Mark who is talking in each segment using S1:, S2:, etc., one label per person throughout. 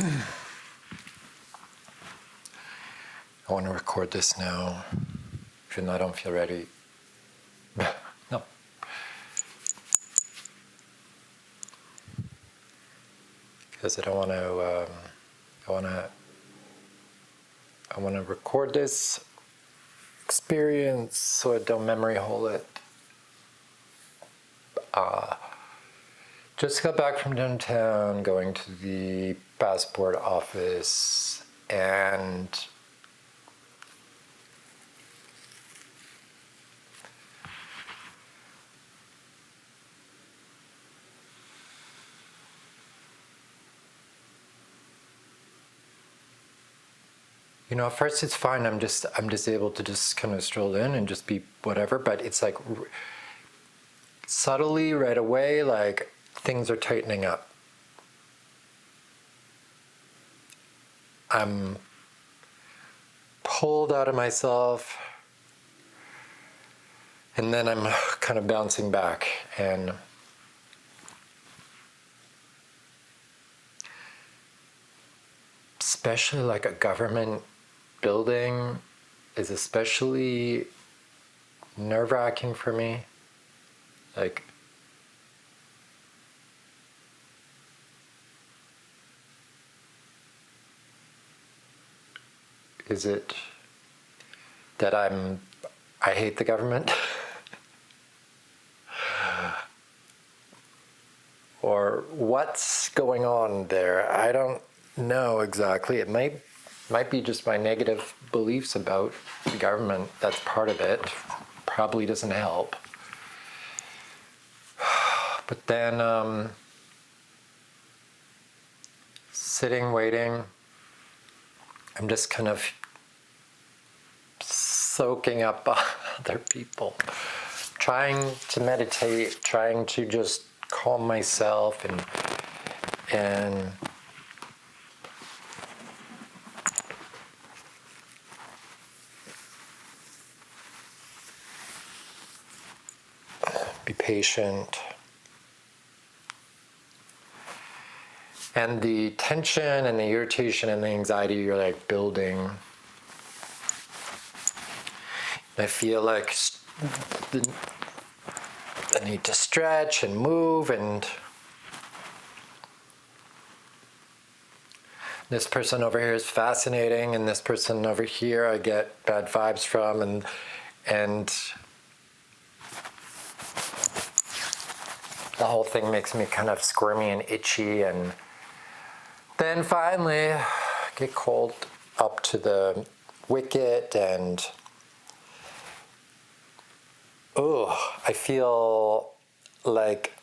S1: I want to record this now, even though I don't feel ready. No. Because I don't want to, I want to record this experience so I don't memory hole it. Just got back from downtown, going to the passport office, and at first it's fine. I'm just able to just kind of stroll in and just be whatever. But it's like subtly right away, like things are tightening up. I'm pulled out of myself, and then I'm kind of bouncing back, and especially like a government building is especially nerve-wracking for me. Like, is it that I hate the government? Or what's going on there? I don't know exactly. It might be just my negative beliefs about the government. That's part of it. Probably doesn't help. But then sitting, waiting, I'm just kind of soaking up other people, trying to meditate, trying to just calm myself and be patient. And the tension and the irritation and the anxiety are like building. I feel like I need to stretch and move, and this person over here is fascinating, and this person over here I get bad vibes from, and the whole thing makes me kind of squirmy and itchy, and then finally get called up to the wicket, and I feel like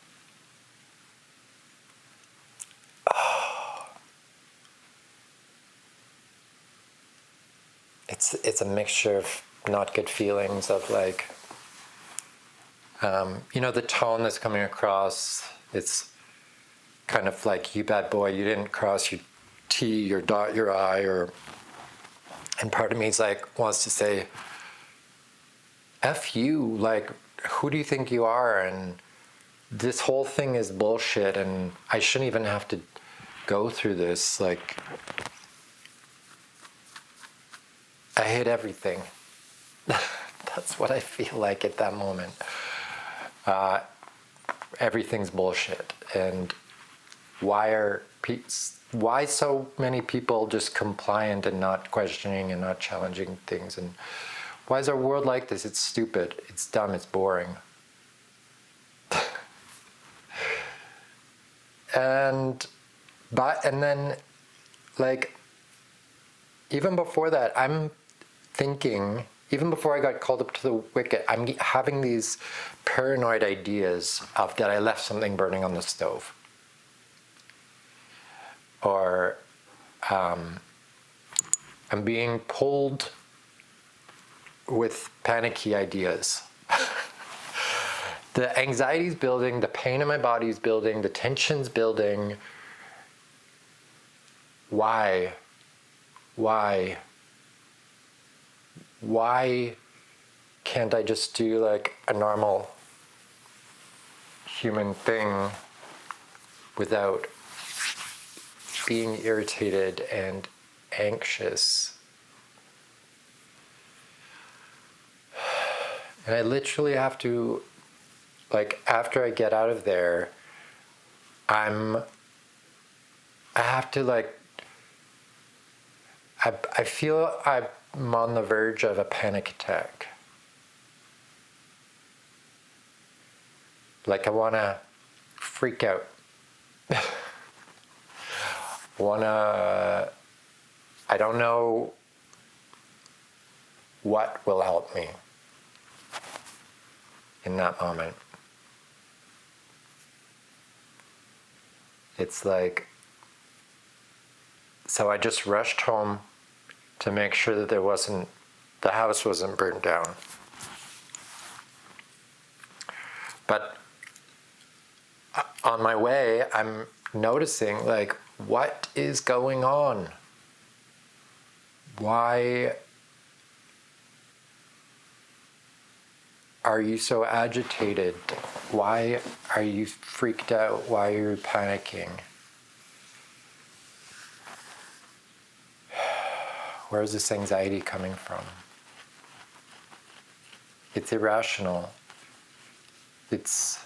S1: it's a mixture of not good feelings of like, the tone that's coming across. It's kind of like, you bad boy, you didn't cross your T, your dot, your I, and part of me is like, wants to say, F you, like, who do you think you are? And this whole thing is bullshit, and I shouldn't even have to go through this. Like, I hate everything. That's what I feel like at that moment. Everything's bullshit, and why so many people just compliant and not questioning and not challenging things? And why is our world like this? It's stupid, it's dumb, it's boring. and then, like, even before that, I'm thinking, even before I got called up to the wicket, I'm having these paranoid ideas of that I left something burning on the stove. Or I'm being pulled with panicky ideas. The anxiety's building, the pain in my body's building, the tension's building. Why can't I just do like a normal human thing without being irritated and anxious. And I literally have to, like, after I get out of there, I have to, like, I feel I'm on the verge of a panic attack. Like, I want to freak out. I don't know what will help me in that moment. It's like, so I just rushed home to make sure that the house wasn't burned down. But on my way, I'm noticing, like, what is going on? Why are you so agitated? Why are you freaked out? Why are you panicking? Where is this anxiety coming from? It's irrational. It's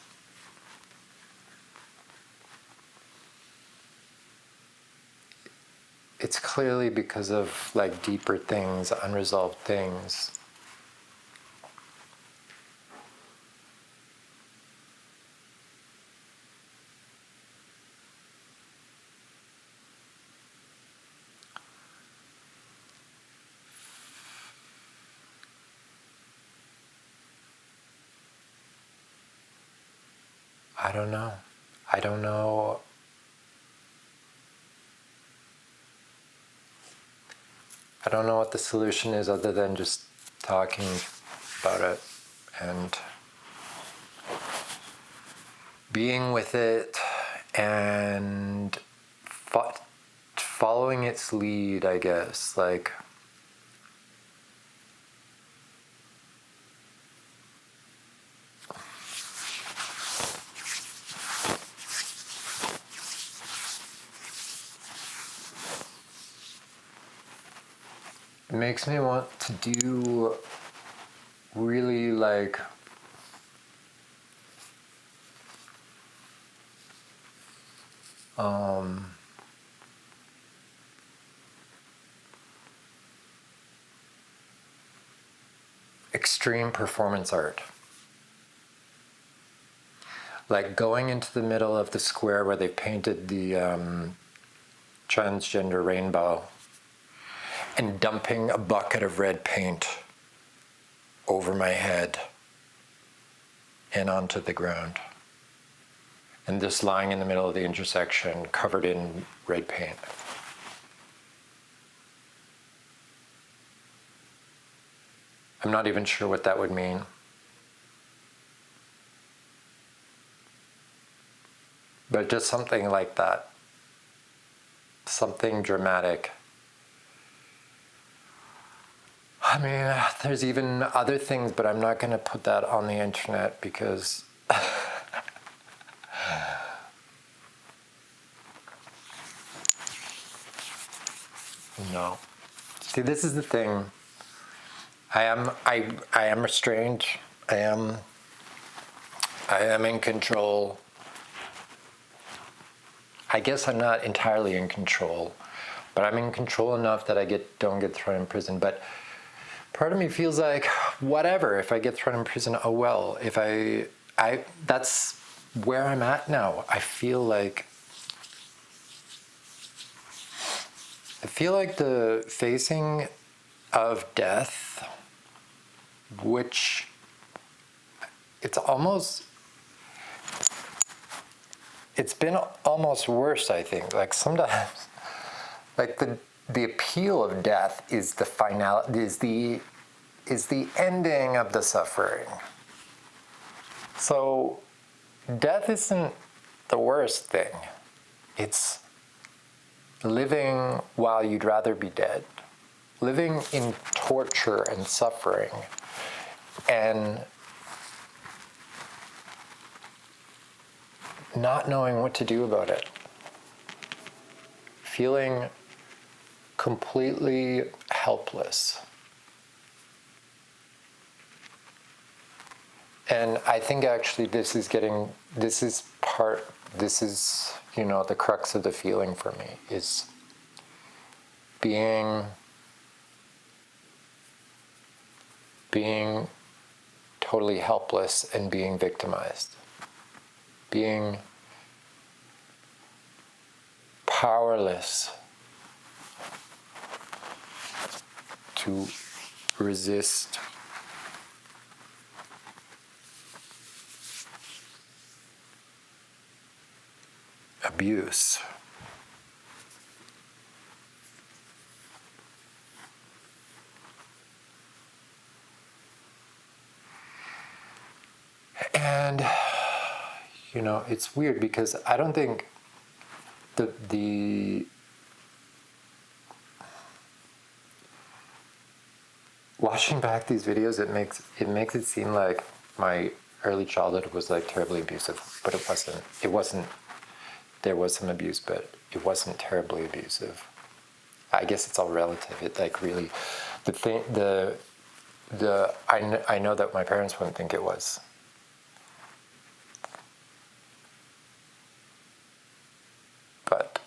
S1: clearly because of, like, deeper things, unresolved things. I don't know. I don't know. I don't know what the solution is other than just talking about it and being with it and following its lead, I guess. Like, it makes me want to do really, like, extreme performance art. Like going into the middle of the square where they painted the transgender rainbow and dumping a bucket of red paint over my head and onto the ground. And just lying in the middle of the intersection covered in red paint. I'm not even sure what that would mean. But just something like that. Something dramatic. I mean, there's even other things, but I'm not going to put that on the internet because no. See, this is the thing. I am restrained. I am in control. I guess I'm not entirely in control, but I'm in control enough that I don't get thrown in prison. But part of me feels like, whatever, if I get thrown in prison, oh well. If I that's where I'm at now. I feel like the facing of death, which it's been almost worse, I think. Like sometimes, like the appeal of death is the ending of the suffering. So death isn't the worst thing. It's living while you'd rather be dead. Living in torture and suffering. And not knowing what to do about it. feeling completely helpless. And I think actually this is, the crux of the feeling for me, is being totally helpless and being victimized. Being powerless to resist abuse. And, it's weird because I don't think the watching back these videos, it makes it seem like my early childhood was like terribly abusive, but it wasn't. There was some abuse, but it wasn't terribly abusive. I guess it's all relative. It like really, I know that my parents wouldn't think it was. But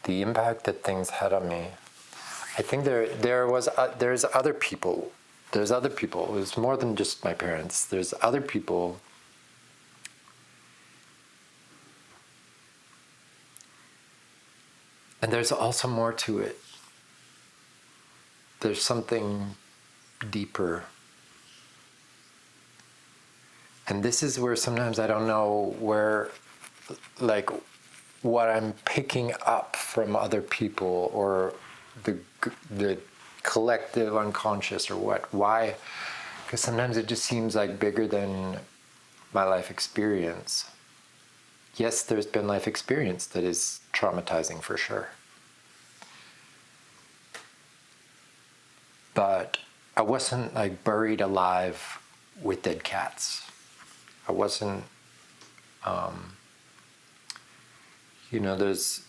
S1: the impact that things had on me, I think there's other people. There's other people. It was more than just my parents. There's other people. And there's also more to it. There's something deeper. And this is where sometimes I don't know what I'm picking up from other people, or the collective unconscious, or why. Because sometimes it just seems like bigger than my life experience. Yes, there's been life experience that is traumatizing for sure. But I wasn't like buried alive with dead cats. I wasn't, there's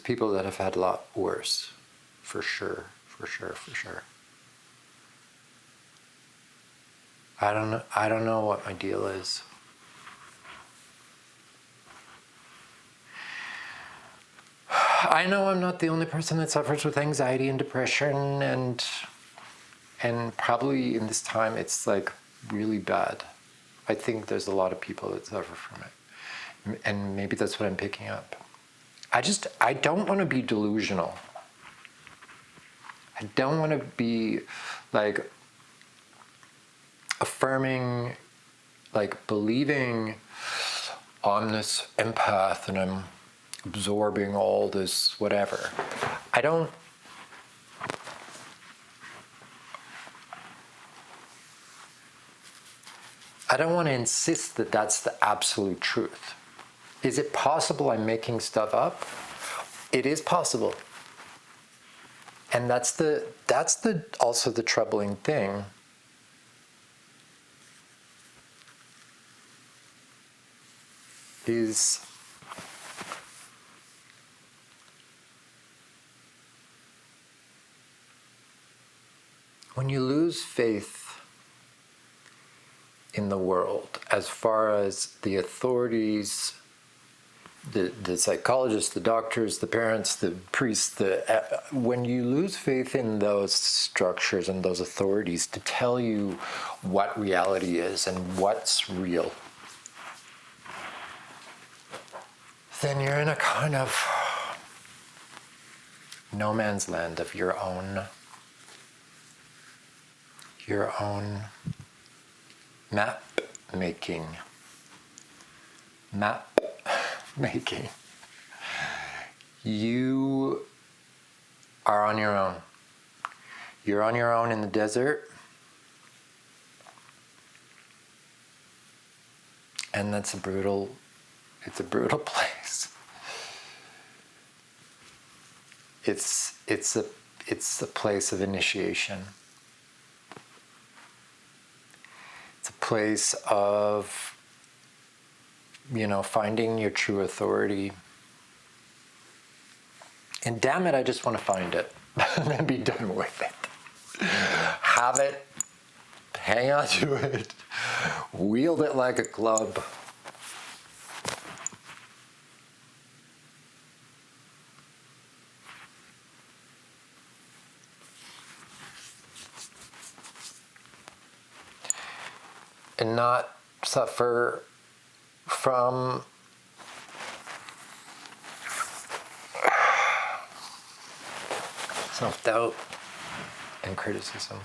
S1: people that have had a lot worse, for sure. I don't know what my deal is. I know I'm not the only person that suffers with anxiety and depression, and probably in this time it's like really bad. I think there's a lot of people that suffer from it. And maybe that's what I'm picking up. I don't want to be delusional. I don't want to be like affirming, like believing I'm this empath and I'm absorbing all this whatever. I don't want to insist that that's the absolute truth. Is it possible I'm making stuff up? It is possible. And that's also the troubling thing. Is when you lose faith in the world, as far as the authorities, the psychologists, the doctors, the parents, the priests, when you lose faith in those structures and those authorities to tell you what reality is and what's real, then you're in a kind of no man's land of your own map making. You are on your own. You're on your own in the desert. And it's a brutal place. It's a place of initiation. It's a place of, finding your true authority. And damn it, I just want to find it and then be done with it. Have it, hang on to it, wield it like a club. And not suffer from self-doubt and criticism.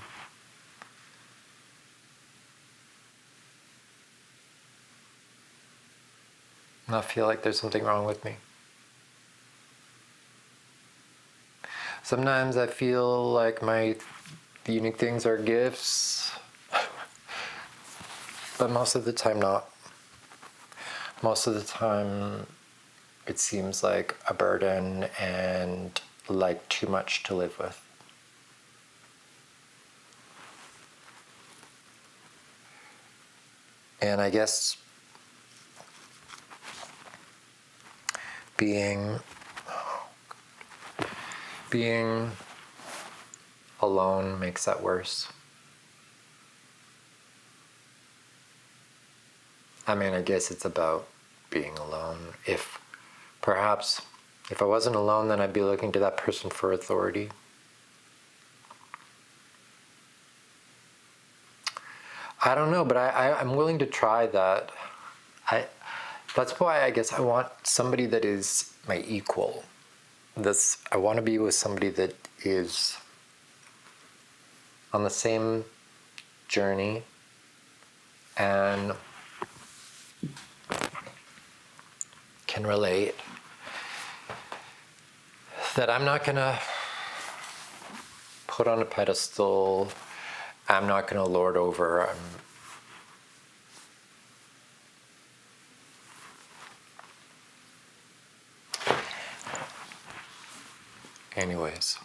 S1: Not feel like there's something wrong with me. Sometimes I feel like my unique things are gifts, but most of the time not. Most of the time it seems like a burden and like too much to live with. And I guess being alone makes that worse. I mean, I guess it's about being alone. If I wasn't alone, then I'd be looking to that person for authority. I don't know, but I'm willing to try that. That's why I guess I want somebody that is my equal. I want to be with somebody that is on the same journey and can relate. That I'm not going to put on a pedestal. I'm not going to lord over. Anyways.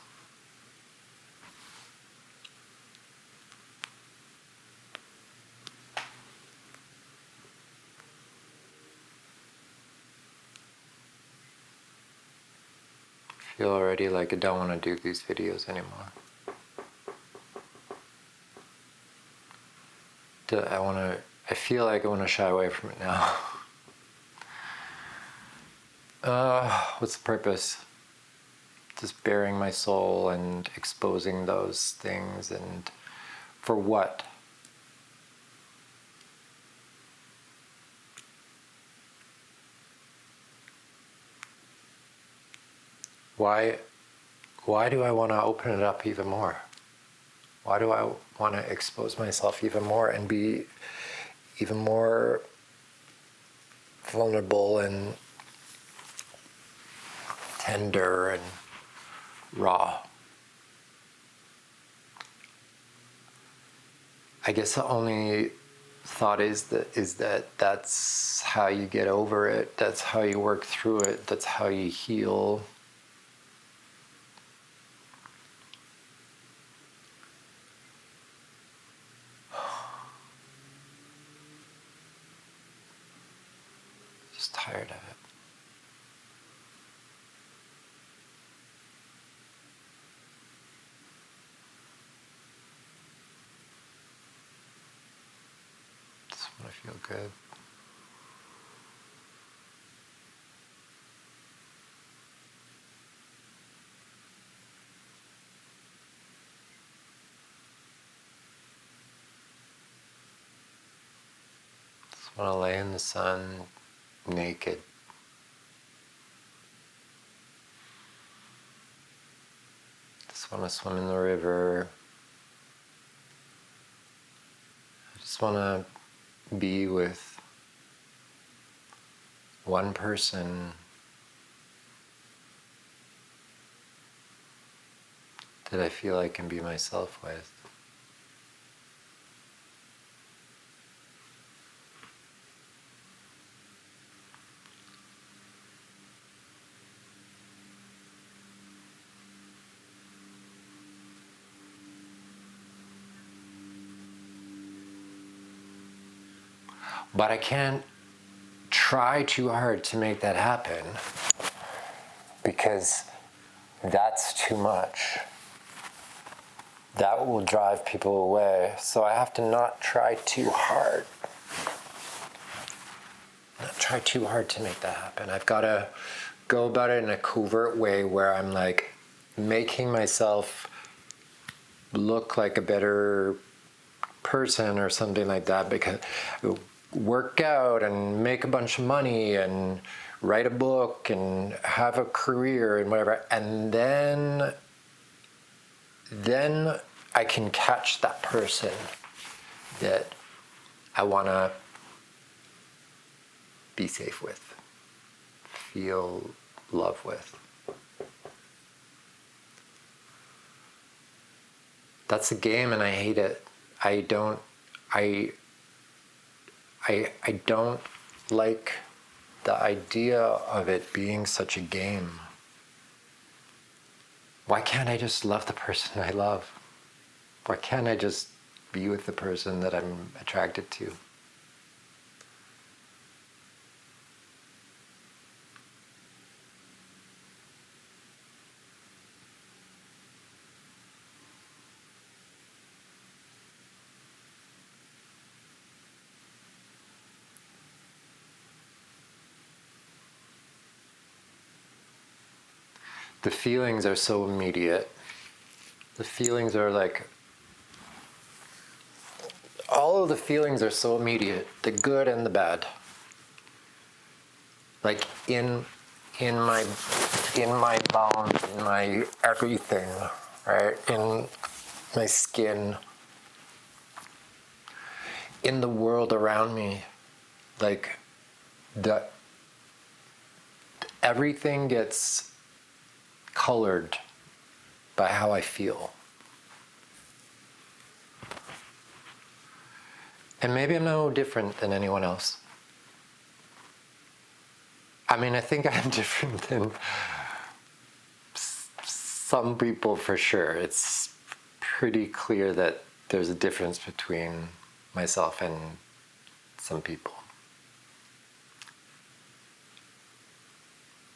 S1: I feel already like I don't want to do these videos anymore. I feel like I want to shy away from it now. What's the purpose? Just bearing my soul and exposing those things, and for what? Why do I want to open it up even more? Why do I want to expose myself even more and be even more vulnerable and tender and raw? I guess the only thought is that that's how you get over it. That's how you work through it. That's how you heal. Just tired of it. Just want to feel good. Just want to lay in the sun naked. Just want to swim in the river. I just want to be with one person that I feel I can be myself with. But I can't try too hard to make that happen because that's too much. That will drive people away. So I have to not try too hard. Not try too hard to make that happen. I've got to go about it in a covert way where I'm like making myself look like a better person or something like that, because work out and make a bunch of money and write a book and have a career and whatever, and then I can catch that person that I want to be safe with, feel love with. That's a game, and I hate it. I don't like the idea of it being such a game. Why can't I just love the person I love? Why can't I just be with the person that I'm attracted to? The feelings are so immediate. The feelings are like, all of the feelings are so immediate, the good and the bad. Like in my bones, in my everything, right? In my skin, in the world around me, like everything gets colored by how I feel. And maybe I'm no different than anyone else. I mean, I think I'm different than some people for sure. It's pretty clear that there's a difference between myself and some people.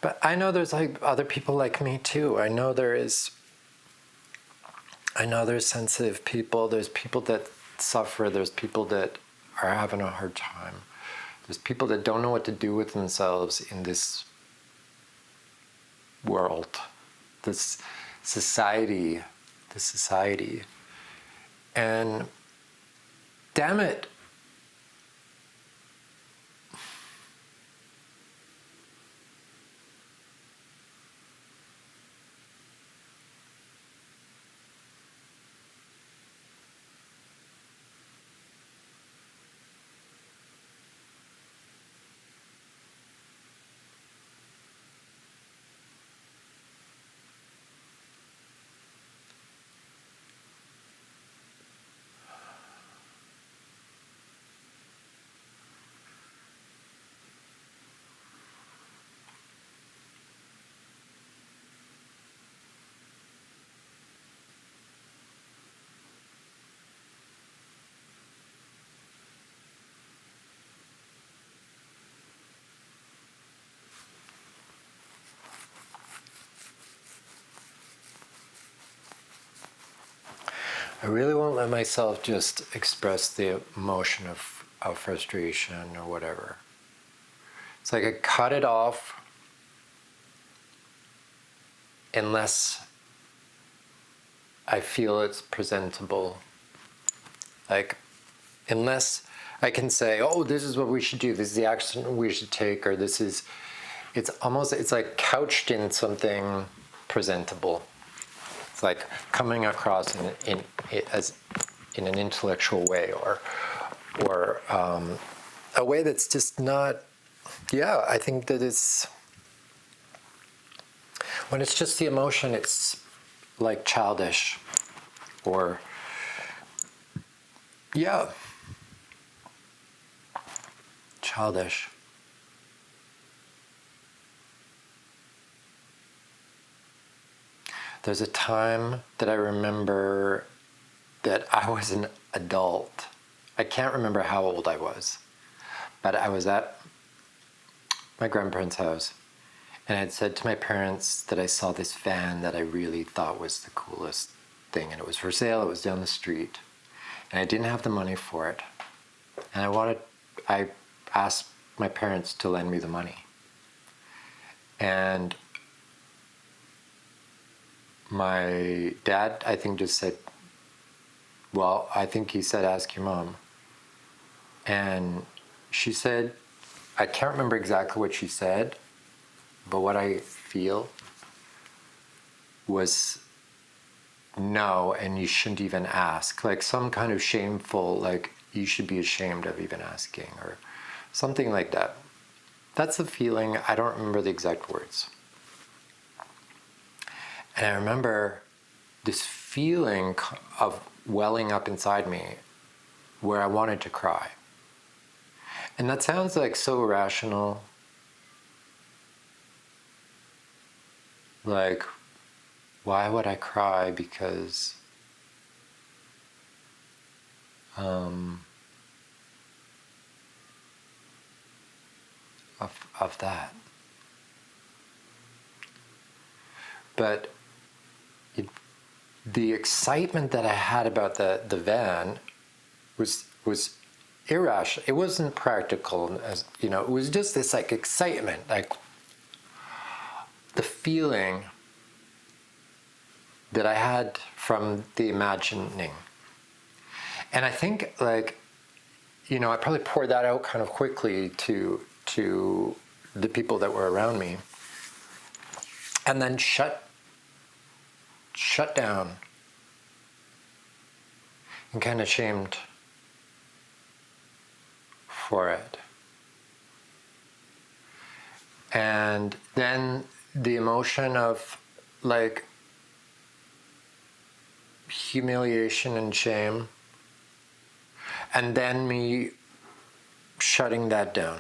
S1: But I know there's like other people like me too. I know there's sensitive people. There's people that suffer. There's people that are having a hard time. There's people that don't know what to do with themselves in this world, this society. And damn it, I really won't let myself just express the emotion of frustration or whatever. It's like I cut it off unless I feel it's presentable. Like, unless I can say, oh, this is what we should do, this is the action we should take, or it's like couched in something presentable. It's like coming across in an intellectual way, or a way that's just not. Yeah, I think that it's when it's just the emotion, it's like childish, or yeah, childish. There's a time that I remember that I was an adult. I can't remember how old I was, but I was at my grandparents' house, and I had said to my parents that I saw this van that I really thought was the coolest thing, and it was for sale. It was down the street, and I didn't have the money for it, and I asked my parents to lend me the money, and my dad, I think, just said, well, I think he said, ask your mom. And she said, I can't remember exactly what she said, but what I feel was no, and you shouldn't even ask. Like some kind of shameful, like you should be ashamed of even asking, or something like that. That's the feeling. I don't remember the exact words. And I remember this feeling of welling up inside me where I wanted to cry. And that sounds like so irrational. Like, why would I cry? Because of that. But the excitement that I had about the van was irrational. It wasn't practical, as you know. It was just this like excitement, like the feeling that I had from the imagining. And I think, like, you know, I probably poured that out kind of quickly to the people that were around me, and then shut down and kind of shamed for it. And then the emotion of like humiliation and shame, and then me shutting that down,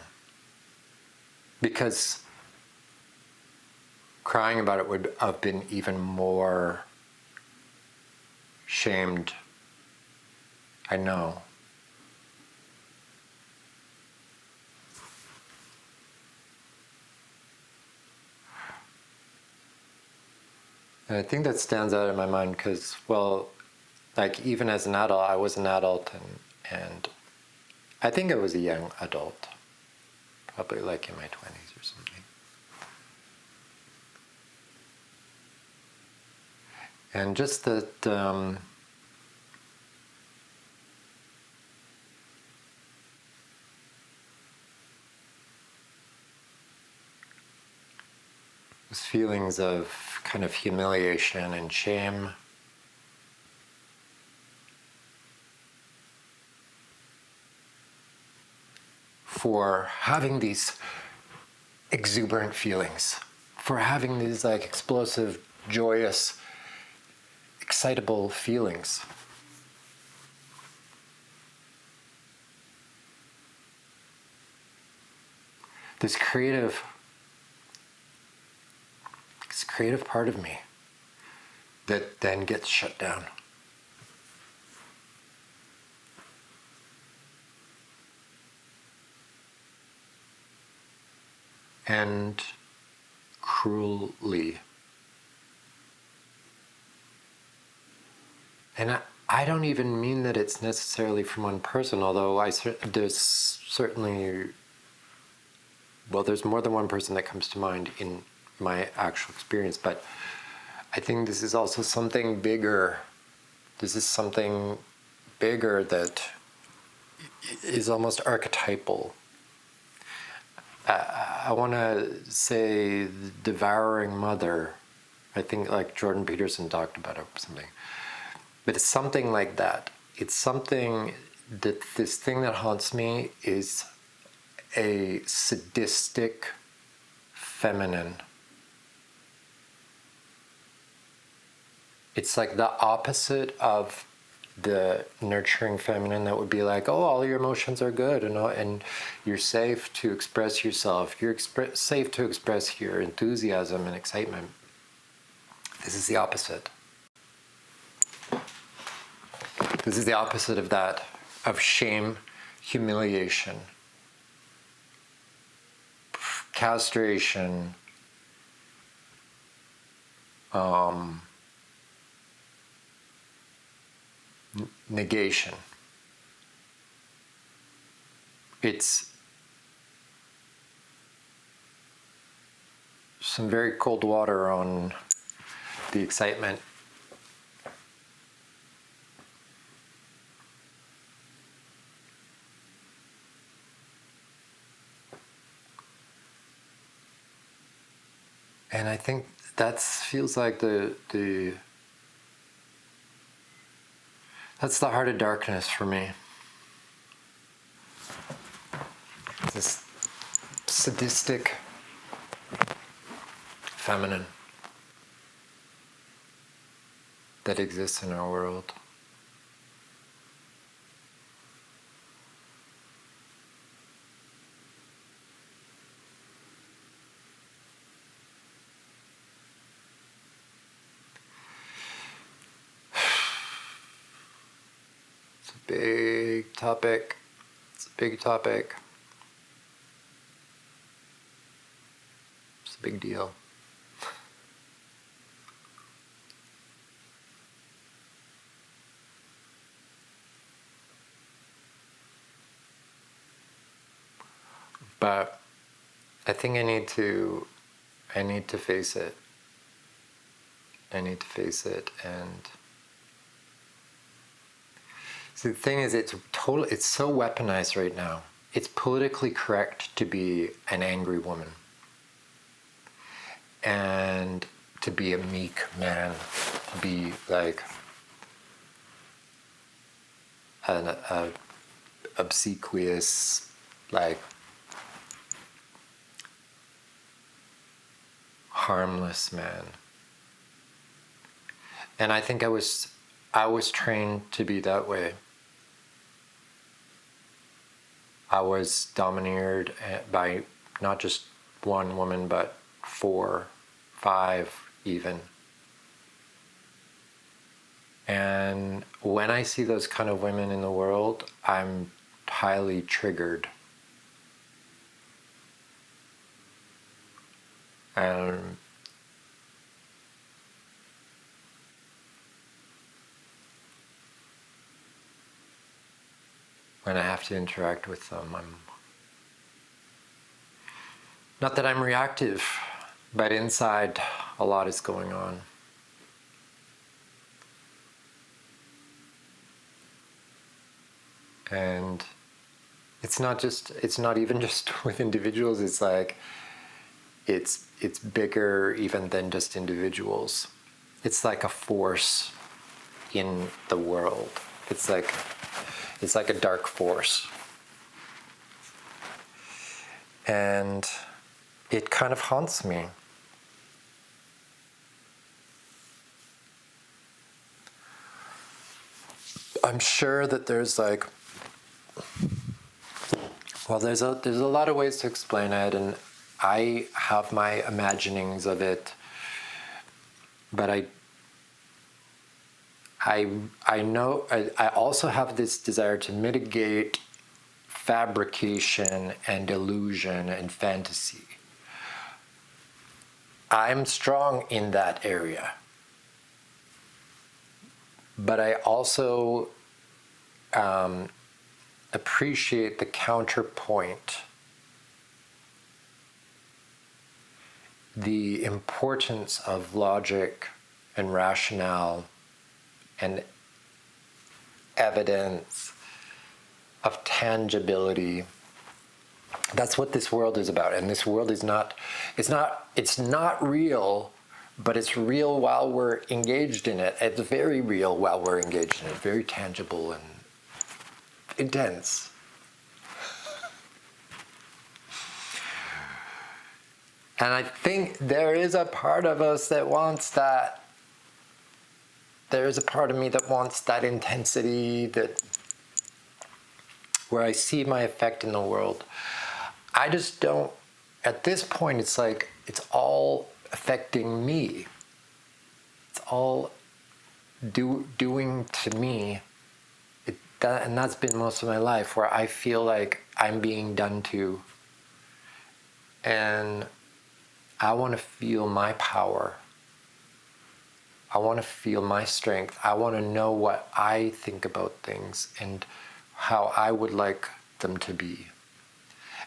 S1: because crying about it would have been even more shamed. I know. And I think that stands out in my mind because, well, like even as an adult, I was an adult, and I think I was a young adult, probably like in my 20s or something. And just that those feelings of kind of humiliation and shame, for having these exuberant feelings, for having these like explosive, joyous, excitable feelings. This creative part of me that then gets shut down. And cruelly. And I don't even mean that it's necessarily from one person, although there's certainly, well, there's more than one person that comes to mind in my actual experience, but I think this is also something bigger. This is something bigger that is almost archetypal. I want to say the devouring mother. I think like Jordan Peterson talked about it or something. But it's something like that. It's something that this thing that haunts me is a sadistic feminine. It's like the opposite of the nurturing feminine that would be like, oh, all your emotions are good and you're safe to express yourself. You're safe to express your enthusiasm and excitement. This is the opposite. This is the opposite of that, of shame, humiliation, castration, negation. It's some very cold water on the excitement. And I think that feels like that's the heart of darkness for me. This sadistic feminine that exists in our world. It's a big topic. It's a big topic. It's a big deal. But I think I need to face it. I need to face it. And so the thing is, it's so weaponized right now. It's politically correct to be an angry woman and to be a meek man, to be like an obsequious, like harmless man. And I think I was trained to be that way. I was domineered by not just one woman, but 4, 5 even. And when I see those kind of women in the world, I'm highly triggered. And when I have to interact with them, I'm not that I'm reactive, but inside a lot is going on. And it's not even just with individuals. It's like it's bigger even than just individuals. It's like a force in the world. It's like a dark force. And it kind of haunts me. I'm sure that there's like, well, there's a lot of ways to explain it, and I have my imaginings of it, but I know I also have this desire to mitigate fabrication and illusion and fantasy. I'm strong in that area, but I also appreciate the counterpoint, the importance of logic and rationale and evidence, of tangibility. That's what this world is about. And this world is not real, but it's real while we're engaged in it. It's very real while we're engaged in it, very tangible and intense. And I think there is a part of us that wants that. There is a part of me that wants that intensity, that where I see my effect in the world. I just don't, at this point, it's like, it's all affecting me. It's all doing to me. And that's been most of my life, where I feel like I'm being done to. And I want to feel my power. I want to feel my strength. I want to know what I think about things and how I would like them to be.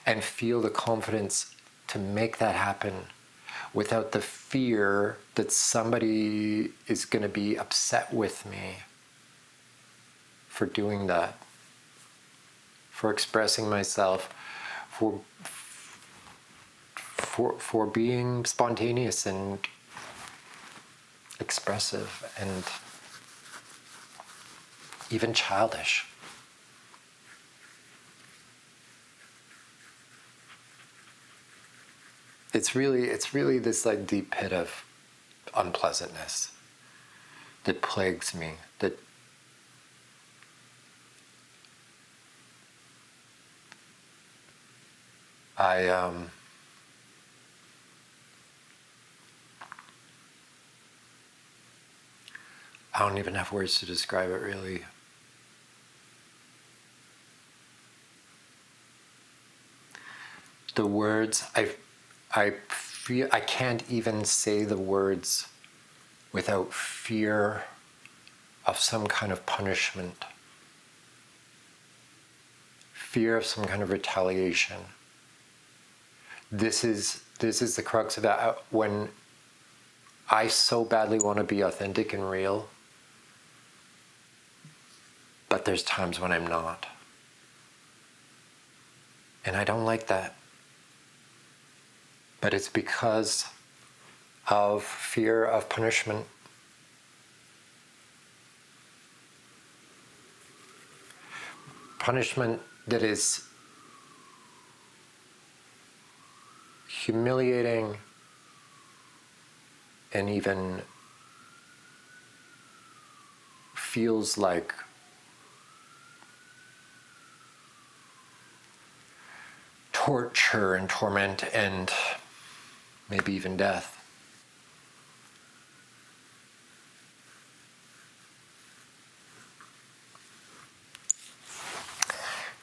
S1: And feel the confidence to make that happen without the fear that somebody is going to be upset with me for doing that, for expressing myself, for being spontaneous and expressive and even childish. It's really this like deep pit of unpleasantness that plagues me, that I don't even have words to describe it, really. The words, I feel I can't even say the words without fear of some kind of punishment, fear of some kind of retaliation. This is the crux of that. When I so badly want to be authentic and real, but there's times when I'm not. And I don't like that. But it's because of fear of punishment. Punishment that is humiliating and even feels like torture and torment and maybe even death.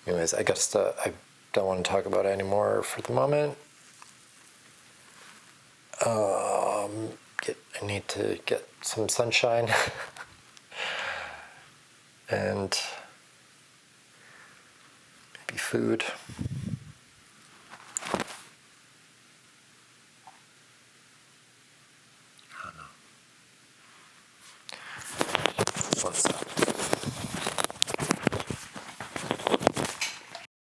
S1: Anyways, I guess I don't want to talk about it anymore for the moment. I need to get some sunshine and maybe food.